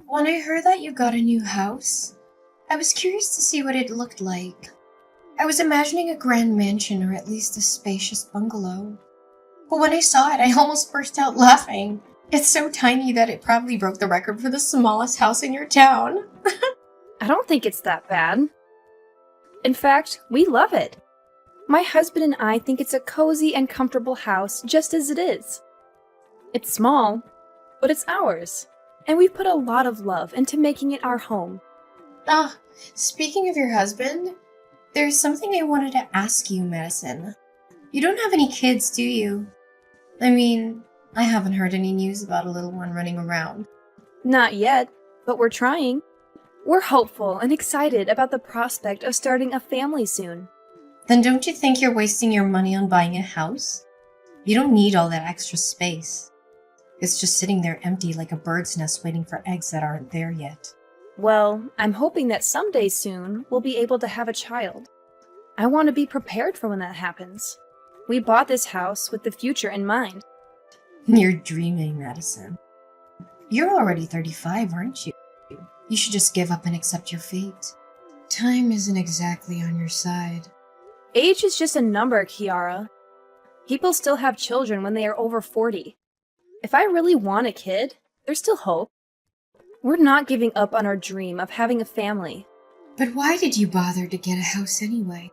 When I heard that you got a new house, I was curious to see what it looked like. I was imagining a grand mansion or at least a spacious bungalow. But when I saw it, I almost burst out laughing. It's so tiny that it probably broke the record for the smallest house in your town. I don't think it's that bad. In fact, we love it. My husband and I think it's a cozy and comfortable house just as it is. It's small, but it's ours, and we've put a lot of love into making it our home. Ah, speaking of your husband, there's something I wanted to ask you, Madison. You don't have any kids, do you? I mean, I haven't heard any news about a little one running around. Not yet, but we're trying. We're hopeful and excited about the prospect of starting a family soon. Then don't you think you're wasting your money on buying a house? You don't need all that extra space. It's just sitting there empty like a bird's nest waiting for eggs that aren't there yet. Well, I'm hoping that someday soon we'll be able to have a child. I want to be prepared for when that happens. We bought this house with the future in mind. You're dreaming, Madison. You're already 35, aren't you? You should just give up and accept your fate. Time isn't exactly on your side. Age is just a number, Kiara. People still have children when they are over 40. If I really want a kid, there's still hope. We're not giving up on our dream of having a family. But why did you bother to get a house anyway?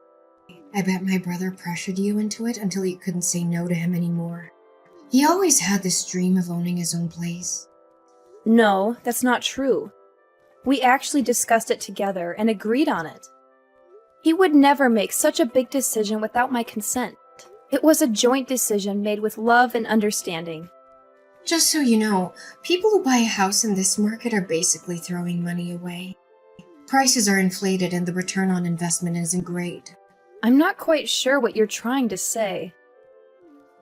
I bet my brother pressured you into it until you couldn't say no to him anymore. He always had this dream of owning his own place. No, that's not true. We actually discussed it together and agreed on it. He would never make such a big decision without my consent. It was a joint decision made with love and understanding. Just so you know, people who buy a house in this market are basically throwing money away. Prices are inflated and the return on investment isn't great. I'm not quite sure what you're trying to say.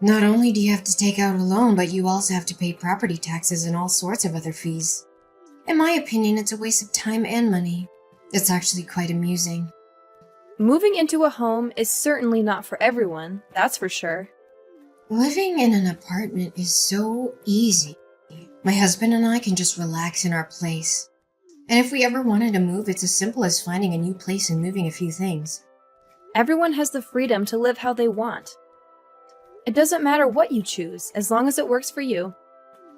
Not only do you have to take out a loan, but you also have to pay property taxes and all sorts of other fees. In my opinion, it's a waste of time and money. It's actually quite amusing. Moving into a home is certainly not for everyone, that's for sure. Living in an apartment is so easy. My husband and I can just relax in our place. And if we ever wanted to move, it's as simple as finding a new place and moving a few things. Everyone has the freedom to live how they want. It doesn't matter what you choose, as long as it works for you.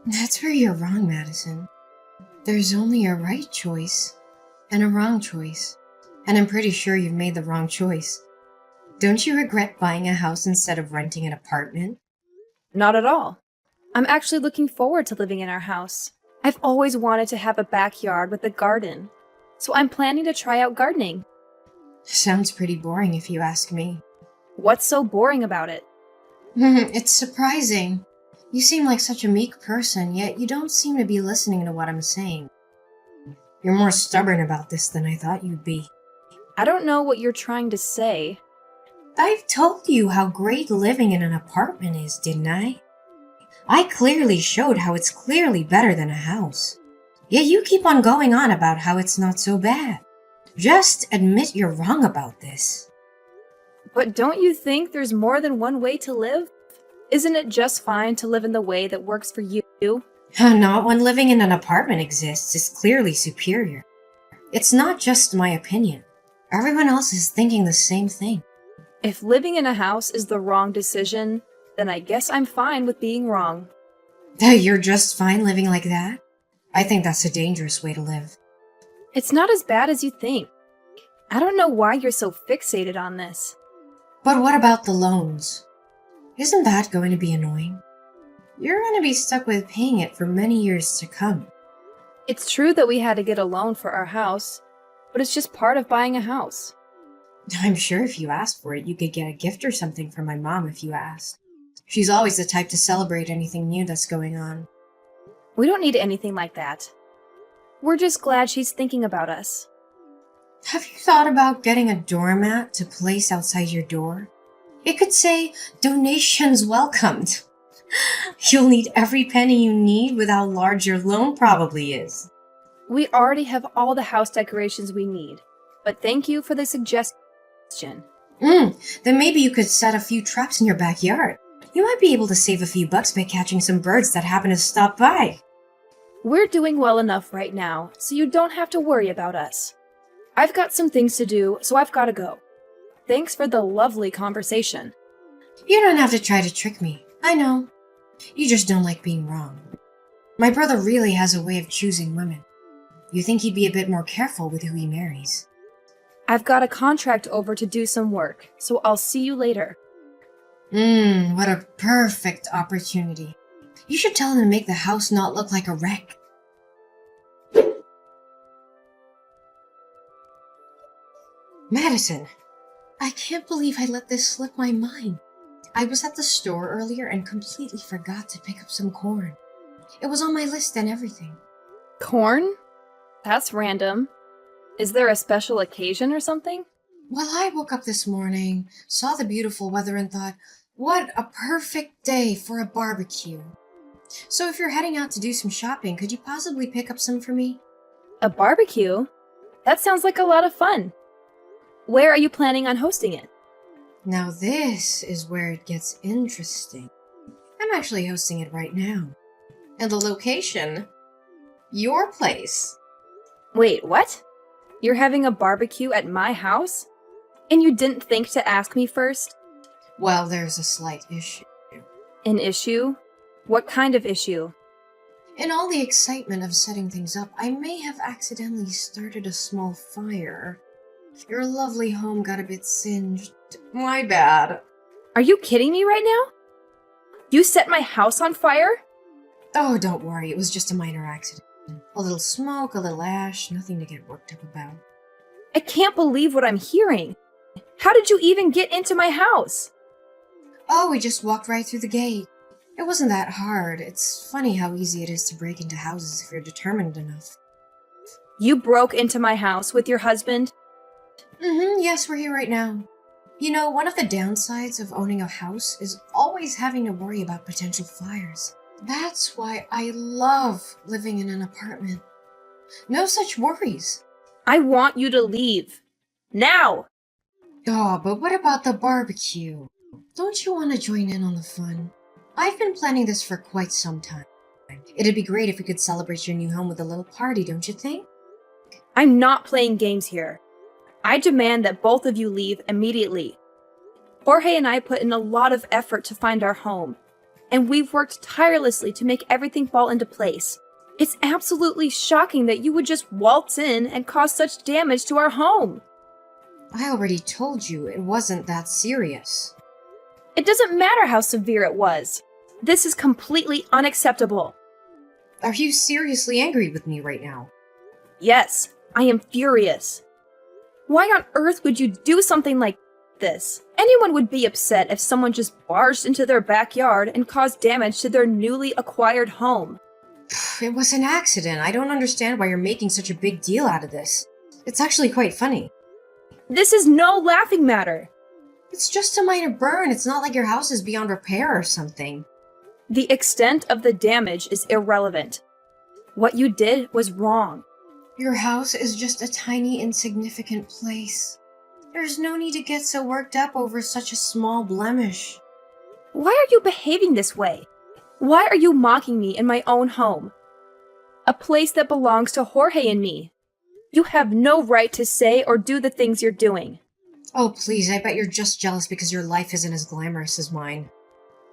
That's where you're wrong, Madison. There's only a right choice and a wrong choice. And I'm pretty sure you've made the wrong choice. Don't you regret buying a house instead of renting an apartment? Not at all. I'm actually looking forward to living in our house. I've always wanted to have a backyard with a garden, so I'm planning to try out gardening. Sounds pretty boring if you ask me. What's so boring about it? It's surprising. You seem like such a meek person, yet you don't seem to be listening to what I'm saying. You're more stubborn about this than I thought you'd be. I don't know what you're trying to say. I've told you how great living in an apartment is, didn't I? I clearly showed how it's clearly better than a house. Yet you keep on going on about how it's not so bad. Just admit you're wrong about this. But don't you think there's more than one way to live? Isn't it just fine to live in the way that works for you? Not when living in an apartment exists is clearly superior. It's not just my opinion. Everyone else is thinking the same thing. If living in a house is the wrong decision, then I guess I'm fine with being wrong. You're just fine living like that? I think that's a dangerous way to live. It's not as bad as you think. I don't know why you're so fixated on this. But what about the loans? Isn't that going to be annoying? You're going to be stuck with paying it for many years to come. It's true that we had to get a loan for our house, but it's just part of buying a house. I'm sure if you asked for it, you could get a gift or something from my mom if you asked. She's always the type to celebrate anything new that's going on. We don't need anything like that. We're just glad she's thinking about us. Have you thought about getting a doormat to place outside your door? It could say, "Donations welcomed." You'll need every penny you need with how large your loan probably is. We already have all the house decorations we need, but thank you for the suggestion. Then maybe you could set a few traps in your backyard. You might be able to save a few bucks by catching some birds that happen to stop by. We're doing well enough right now, so you don't have to worry about us. I've got some things to do, so I've got to go. Thanks for the lovely conversation. You don't have to try to trick me. I know. You just don't like being wrong. My brother really has a way of choosing women. You think he'd be a bit more careful with who he marries. I've got a contract over to do some work, so I'll see you later. What a perfect opportunity. You should tell him to make the house not look like a wreck. Madison, I can't believe I let this slip my mind. I was at the store earlier and completely forgot to pick up some corn. It was on my list and everything. Corn? That's random. Is there a special occasion or something? Well, I woke up this morning, saw the beautiful weather and thought, what a perfect day for a barbecue. So if you're heading out to do some shopping, could you possibly pick up some for me? A barbecue? That sounds like a lot of fun. Where are you planning on hosting it? Now this is where it gets interesting. I'm actually hosting it right now. And the location? Your place. Wait, what? You're having a barbecue at my house? And you didn't think to ask me first? Well, there's a slight issue. An issue? What kind of issue? In all the excitement of setting things up, I may have accidentally started a small fire. Your lovely home got a bit singed. My bad. Are you kidding me right now? You set my house on fire? Oh, don't worry, it was just a minor accident. A little smoke, a little ash, nothing to get worked up about. I can't believe what I'm hearing. How did you even get into my house? Oh, we just walked right through the gate. It wasn't that hard. It's funny how easy it is to break into houses if you're determined enough. You broke into my house with your husband? Yes, we're here right now. You know, one of the downsides of owning a house is always having to worry about potential fires. That's why I love living in an apartment. No such worries. I want you to leave. Now! Oh, but what about the barbecue? Don't you want to join in on the fun? I've been planning this for quite some time. It'd be great if we could celebrate your new home with a little party, don't you think? I'm not playing games here. I demand that both of you leave immediately. Jorge and I put in a lot of effort to find our home, and we've worked tirelessly to make everything fall into place. It's absolutely shocking that you would just waltz in and cause such damage to our home. I already told you it wasn't that serious. It doesn't matter how severe it was. This is completely unacceptable. Are you seriously angry with me right now? Yes, I am furious. Why on earth would you do something like this? Anyone would be upset if someone just barged into their backyard and caused damage to their newly acquired home. It was an accident. I don't understand why you're making such a big deal out of this. It's actually quite funny. This is no laughing matter. It's just a minor burn. It's not like your house is beyond repair or something. The extent of the damage is irrelevant. What you did was wrong. Your house is just a tiny, insignificant place. There's no need to get so worked up over such a small blemish. Why are you behaving this way? Why are you mocking me in my own home? A place that belongs to Jorge and me. You have no right to say or do the things you're doing. Oh, please, I bet you're just jealous because your life isn't as glamorous as mine.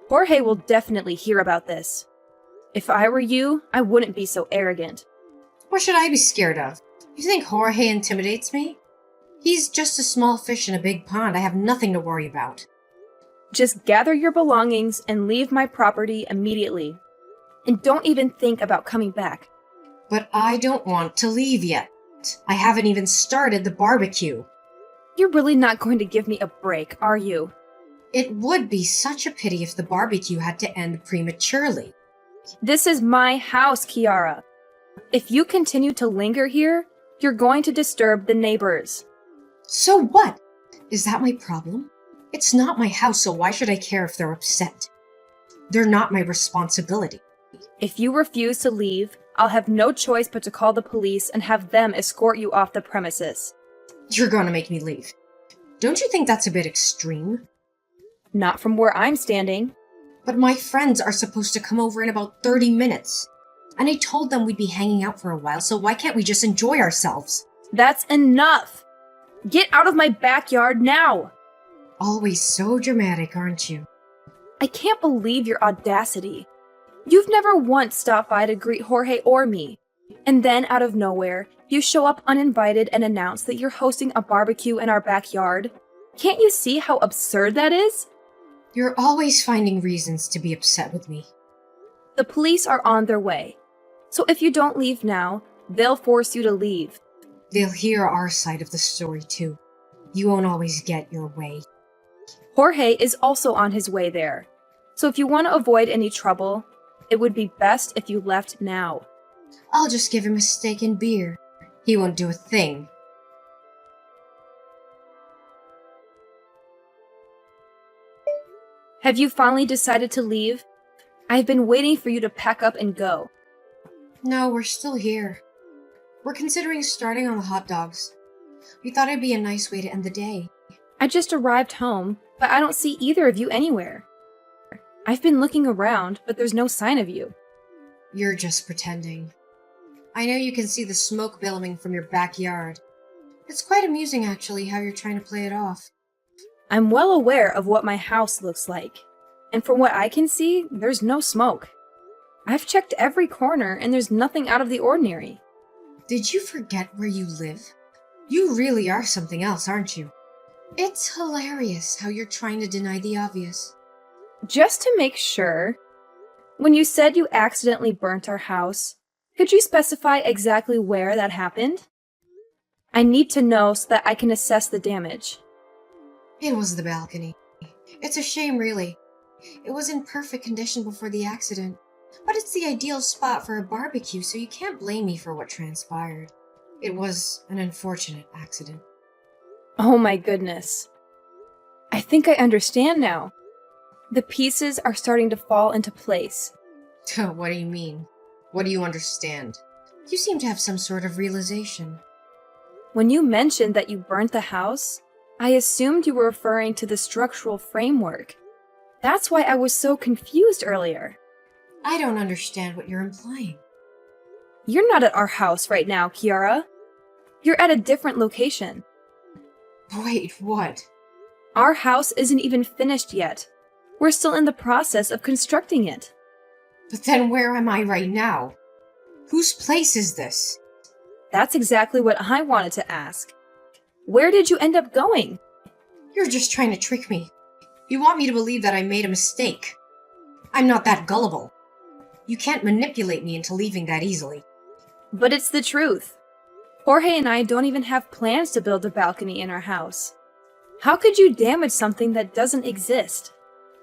Jorge will definitely hear about this. If I were you, I wouldn't be so arrogant. What should I be scared of? You think Jorge intimidates me? He's just a small fish in a big pond. I have nothing to worry about. Just gather your belongings and leave my property immediately. And don't even think about coming back. But I don't want to leave yet. I haven't even started the barbecue. You're really not going to give me a break, are you? It would be such a pity if the barbecue had to end prematurely. This is my house, Kiara. If you continue to linger here, you're going to disturb the neighbors. So what? Is that my problem? It's not my house, so why should I care if they're upset? They're not my responsibility. If you refuse to leave, I'll have no choice but to call the police and have them escort you off the premises. You're going to make me leave. Don't you think that's a bit extreme? Not from where I'm standing. But my friends are supposed to come over in about 30 minutes. And I told them we'd be hanging out for a while, so why can't we just enjoy ourselves? That's enough! Get out of my backyard now! Always so dramatic, aren't you? I can't believe your audacity. You've never once stopped by to greet Jorge or me. And then, out of nowhere, you show up uninvited and announce that you're hosting a barbecue in our backyard. Can't you see how absurd that is? You're always finding reasons to be upset with me. The police are on their way. So if you don't leave now, they'll force you to leave. They'll hear our side of the story too. You won't always get your way. Jorge is also on his way there. So if you want to avoid any trouble, it would be best if you left now. I'll just give him a steak and beer. He won't do a thing. Have you finally decided to leave? I've been waiting for you to pack up and go. No, we're still here. We're considering starting on the hot dogs. We thought it'd be a nice way to end the day. I just arrived home, but I don't see either of you anywhere. I've been looking around, but there's no sign of you. You're just pretending. I know you can see the smoke billowing from your backyard. It's quite amusing, actually, how you're trying to play it off. I'm well aware of what my house looks like, and from what I can see, there's no smoke. I've checked every corner, and there's nothing out of the ordinary. Did you forget where you live? You really are something else, aren't you? It's hilarious how you're trying to deny the obvious. Just to make sure, when you said you accidentally burnt our house, could you specify exactly where that happened? I need to know so that I can assess the damage. It was the balcony. It's a shame, really. It was in perfect condition before the accident. But it's the ideal spot for a barbecue, so you can't blame me for what transpired. It was an unfortunate accident. Oh my goodness. I think I understand now. The pieces are starting to fall into place. What do you mean? What do you understand? You seem to have some sort of realization. When you mentioned that you burnt the house, I assumed you were referring to the structural framework. That's why I was so confused earlier. I don't understand what you're implying. You're not at our house right now, Kiara. You're at a different location. Wait, what? Our house isn't even finished yet. We're still in the process of constructing it. But then where am I right now? Whose place is this? That's exactly what I wanted to ask. Where did you end up going? You're just trying to trick me. You want me to believe that I made a mistake. I'm not that gullible. You can't manipulate me into leaving that easily. But it's the truth. Jorge and I don't even have plans to build a balcony in our house. How could you damage something that doesn't exist?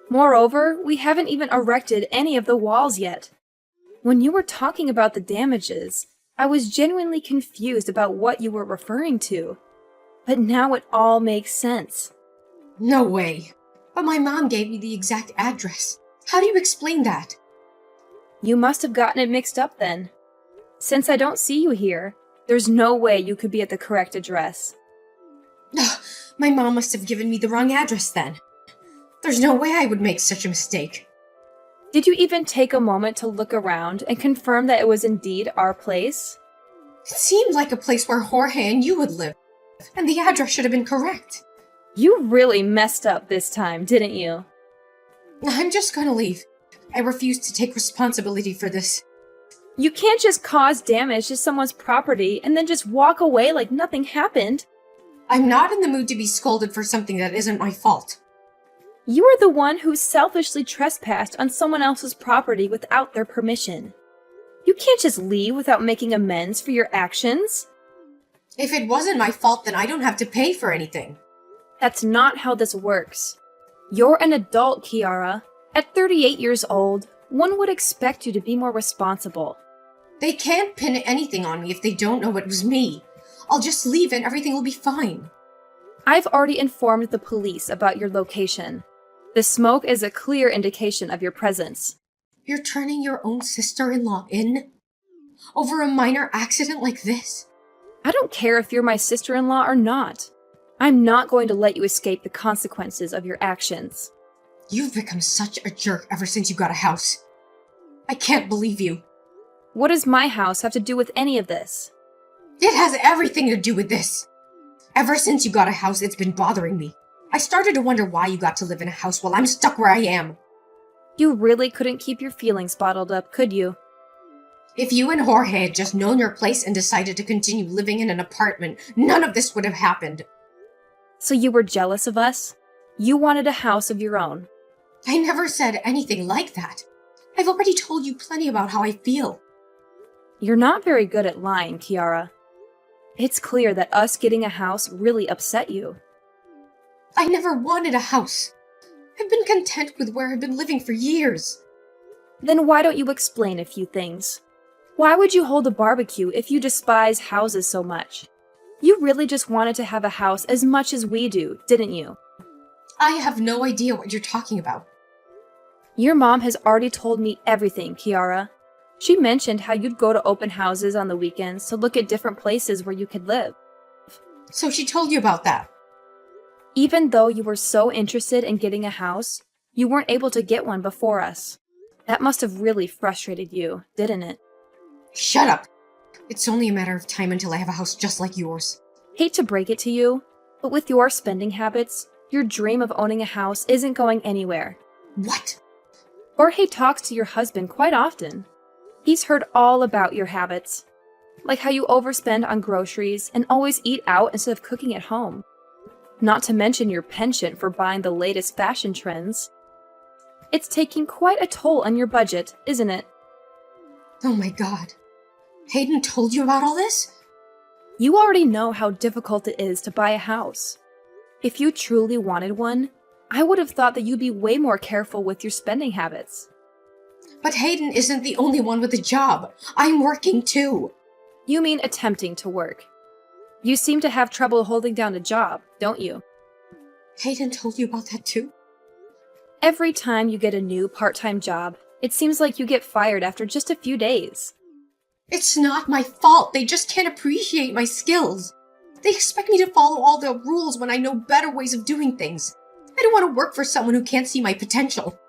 Moreover, we haven't even erected any of the walls yet. When you were talking about the damages, I was genuinely confused about what you were referring to. But now it all makes sense. No way. But my mom gave me the exact address. How do you explain that? You must have gotten it mixed up then. Since I don't see you here, there's no way you could be at the correct address. My mom must have given me the wrong address then. There's no way I would make such a mistake. Did you even take a moment to look around and confirm that it was indeed our place? It seemed like a place where Jorge and you would live, and the address should have been correct. You really messed up this time, didn't you? I'm just gonna leave. I refuse to take responsibility for this. You can't just cause damage to someone's property and then just walk away like nothing happened. I'm not in the mood to be scolded for something that isn't my fault. You are the one who selfishly trespassed on someone else's property without their permission. You can't just leave without making amends for your actions. If it wasn't my fault, then I don't have to pay for anything. That's not how this works. You're an adult, Kiara. At 38 years old, one would expect you to be more responsible. They can't pin anything on me if they don't know it was me. I'll just leave and everything will be fine. I've already informed the police about your location. The smoke is a clear indication of your presence. You're turning your own sister-in-law in? Over a minor accident like this? I don't care if you're my sister-in-law or not. I'm not going to let you escape the consequences of your actions. You've become such a jerk ever since you got a house. I can't believe you. What does my house have to do with any of this? It has everything to do with this. Ever since you got a house, it's been bothering me. I started to wonder why you got to live in a house while I'm stuck where I am. You really couldn't keep your feelings bottled up, could you? If you and Jorge had just known your place and decided to continue living in an apartment, none of this would have happened. So you were jealous of us? You wanted a house of your own. I never said anything like that. I've already told you plenty about how I feel. You're not very good at lying, Kiara. It's clear that us getting a house really upset you. I never wanted a house. I've been content with where I've been living for years. Then why don't you explain a few things? Why would you hold a barbecue if you despise houses so much? You really just wanted to have a house as much as we do, didn't you? I have no idea what you're talking about. Your mom has already told me everything, Kiara. She mentioned how you'd go to open houses on the weekends to look at different places where you could live. So she told you about that? Even though you were so interested in getting a house, you weren't able to get one before us. That must have really frustrated you, didn't it? Shut up! It's only a matter of time until I have a house just like yours. Hate to break it to you, but with your spending habits, your dream of owning a house isn't going anywhere. What? Jorge talks to your husband quite often. He's heard all about your habits, like how you overspend on groceries and always eat out instead of cooking at home. Not to mention your penchant for buying the latest fashion trends. It's taking quite a toll on your budget, isn't it? Oh my god. Hayden told you about all this? You already know how difficult it is to buy a house. If you truly wanted one, I would have thought that you'd be way more careful with your spending habits. But Hayden isn't the only one with a job. I'm working too. You mean attempting to work. You seem to have trouble holding down a job, don't you? Hayden told you about that too? Every time you get a new part-time job, it seems like you get fired after just a few days. It's not my fault. They just can't appreciate my skills. They expect me to follow all the rules when I know better ways of doing things. I don't want to work for someone who can't see my potential.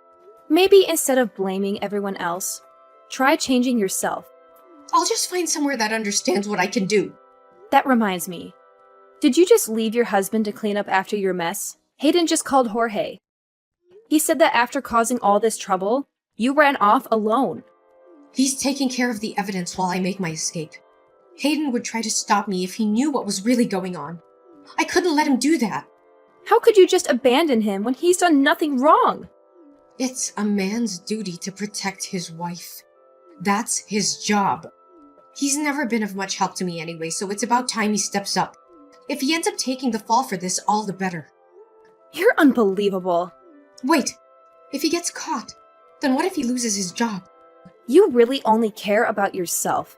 Maybe instead of blaming everyone else, try changing yourself. I'll just find somewhere that understands what I can do. That reminds me. Did you just leave your husband to clean up after your mess? Hayden just called Jorge. He said that after causing all this trouble, you ran off alone. He's taking care of the evidence while I make my escape. Hayden would try to stop me if he knew what was really going on. I couldn't let him do that. How could you just abandon him when he's done nothing wrong? It's a man's duty to protect his wife. That's his job. He's never been of much help to me anyway, so it's about time he steps up. If he ends up taking the fall for this, all the better. You're unbelievable. Wait, if he gets caught, then what if he loses his job? You really only care about yourself.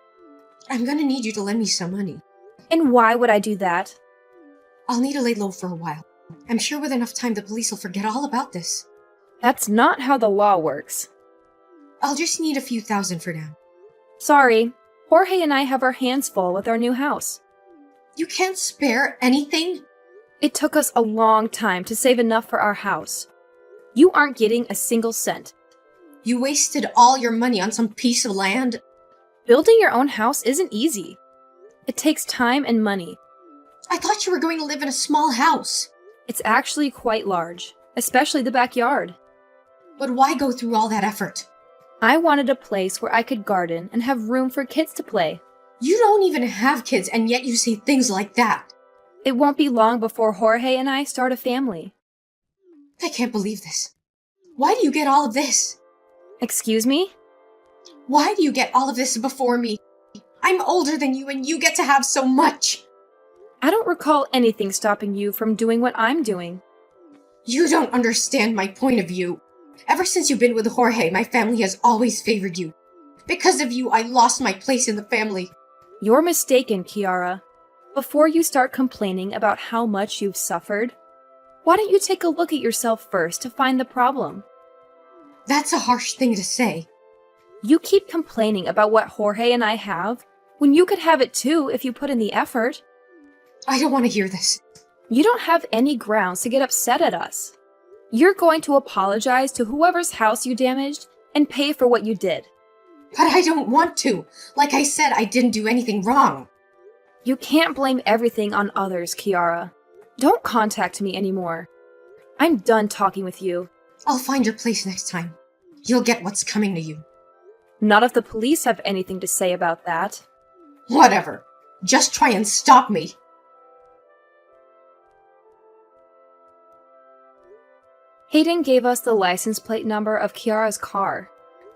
I'm gonna need you to lend me some money. And why would I do that? I'll need to lay low for a while. I'm sure with enough time the police will forget all about this. That's not how the law works. I'll just need a few thousand for now. Sorry, Jorge and I have our hands full with our new house. You can't spare anything? It took us a long time to save enough for our house. You aren't getting a single cent. You wasted all your money on some piece of land? Building your own house isn't easy. It takes time and money. I thought you were going to live in a small house. It's actually quite large, especially the backyard. But why go through all that effort? I wanted a place where I could garden and have room for kids to play. You don't even have kids, and yet you say things like that. It won't be long before Jorge and I start a family. I can't believe this. Why do you get all of this? Excuse me? Why do you get all of this before me? I'm older than you, and you get to have so much. I don't recall anything stopping you from doing what I'm doing. You don't understand my point of view. Ever since you've been with Jorge, my family has always favored you. Because of you, I lost my place in the family. You're mistaken, Kiara. Before you start complaining about how much you've suffered, why don't you take a look at yourself first to find the problem? That's a harsh thing to say. You keep complaining about what Jorge and I have, when you could have it too if you put in the effort. I don't want to hear this. You don't have any grounds to get upset at us. You're going to apologize to whoever's house you damaged and pay for what you did. But I don't want to. Like I said, I didn't do anything wrong. You can't blame everything on others, Kiara. Don't contact me anymore. I'm done talking with you. I'll find your place next time. You'll get what's coming to you. Not if the police have anything to say about that. Whatever. Just try and stop me. Hayden gave us the license plate number of Kiara's car.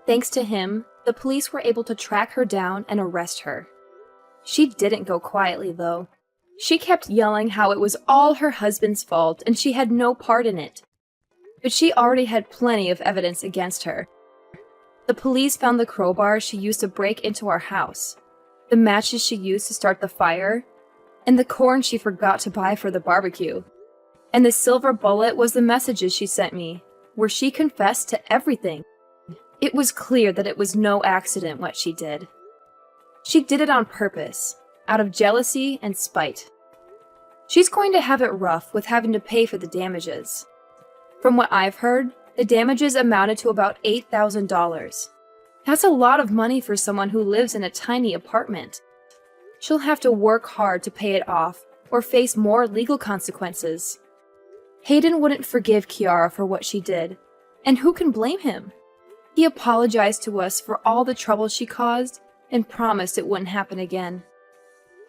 Thanks to him, the police were able to track her down and arrest her. She didn't go quietly, though. She kept yelling how it was all her husband's fault and she had no part in it. But she already had plenty of evidence against her. The police found the crowbar she used to break into our house, the matches she used to start the fire, and the corn she forgot to buy for the barbecue. And the silver bullet was the messages she sent me, where she confessed to everything. It was clear that it was no accident what she did. She did it on purpose, out of jealousy and spite. She's going to have it rough with having to pay for the damages. From what I've heard, the damages amounted to about $8,000. That's a lot of money for someone who lives in a tiny apartment. She'll have to work hard to pay it off or face more legal consequences. Hayden wouldn't forgive Kiara for what she did, and who can blame him? He apologized to us for all the trouble she caused and promised it wouldn't happen again.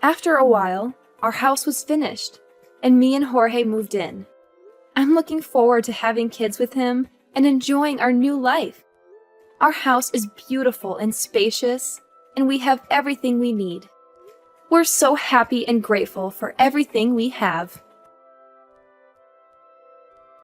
After a while, our house was finished, and me and Jorge moved in. I'm looking forward to having kids with him and enjoying our new life. Our house is beautiful and spacious, and we have everything we need. We're so happy and grateful for everything we have.